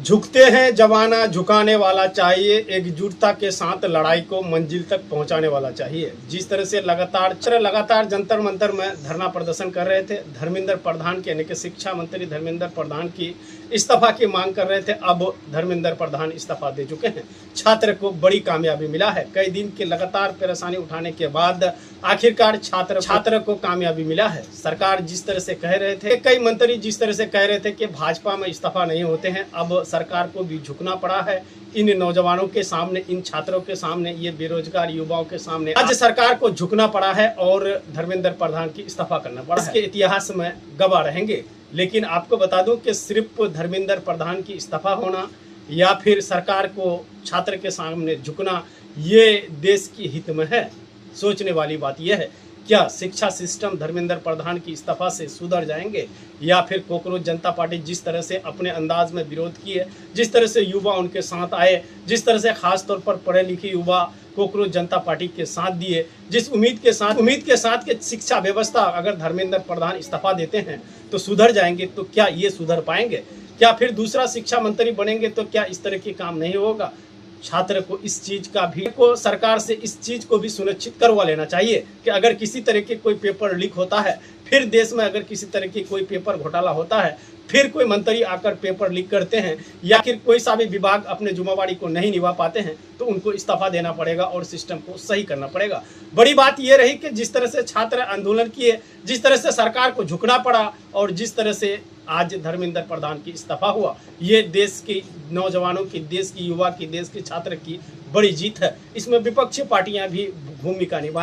झुकते हैं जमाना झुकाने वाला चाहिए, एकजुटता के साथ लड़ाई को मंजिल तक पहुंचाने वाला चाहिए। जिस तरह से लगातार जंतर मंतर में धरना प्रदर्शन कर रहे थे, धर्मेंद्र प्रधान की यानी कि शिक्षा मंत्री धर्मेंद्र प्रधान की इस्तीफा की मांग कर रहे थे। अब धर्मेंद्र प्रधान इस्तीफा दे चुके हैं। छात्र को बड़ी कामयाबी मिला है। कई दिन की लगातार परेशानी उठाने के बाद आखिरकार छात्र को कामयाबी मिला है। सरकार जिस तरह से कह रहे थे, कई मंत्री जिस तरह से कह रहे थे कि भाजपा में इस्तीफा नहीं होते हैं, अब सरकार को भी झुकना पड़ा है इन नौजवानों के सामने, इन छात्रों के सामने, ये बेरोजगार युवाओं के सामने। आज सरकार को झुकना पड़ा है और धर्मेंद्र प्रधान की इस्तीफा करना पड़ा है। इसके इतिहास में गवाह रहेंगे। लेकिन आपको बता दूं कि सिर्फ धर्मेंद्र प्रधान की इस्तीफा होना या फिर सरकार को छात्र के सामने झुकना, ये देश के हित में है। सोचने वाली बात यह है, क्या शिक्षा सिस्टम धर्मेंद्र प्रधान की इस्तीफा से सुधर जाएंगे या फिर कॉकरोच जनता पार्टी जिस तरह से अपने अंदाज में विरोध किए, जिस तरह से युवा उनके साथ आए, जिस तरह से खास तौर पर पढ़े लिखे युवा कॉकरोच जनता पार्टी के साथ दिए, जिस उम्मीद के साथ कि शिक्षा व्यवस्था अगर धर्मेंद्र प्रधान इस्तीफा देते हैं तो सुधर जाएंगे, तो क्या ये सुधर पाएंगे? क्या फिर दूसरा शिक्षा मंत्री बनेंगे तो क्या इस तरह के काम नहीं होगा? छात्र को इस चीज का भी सरकार से इस चीज को भी सुनिश्चित करवा लेना चाहिए कि अगर किसी तरह के कोई पेपर लीक होता है, फिर देश में अगर किसी तरह की कोई पेपर घोटाला होता है, फिर कोई मंत्री आकर पेपर लीक करते हैं या फिर कोई सा भी विभाग अपने जिम्मेवारी को नहीं निभा पाते हैं, तो उनको इस्तीफा देना पड़ेगा और सिस्टम को सही करना पड़ेगा। बड़ी बात यह रही कि जिस तरह से छात्र आंदोलन किए, जिस तरह से सरकार को झुकना पड़ा और जिस तरह से आज धर्मेंद्र प्रधान की इस्तीफा हुआ, ये देश के नौजवानों की, देश की युवा की, देश के छात्र की बड़ी जीत है। इसमें विपक्षी पार्टियां भी भूमिका निभा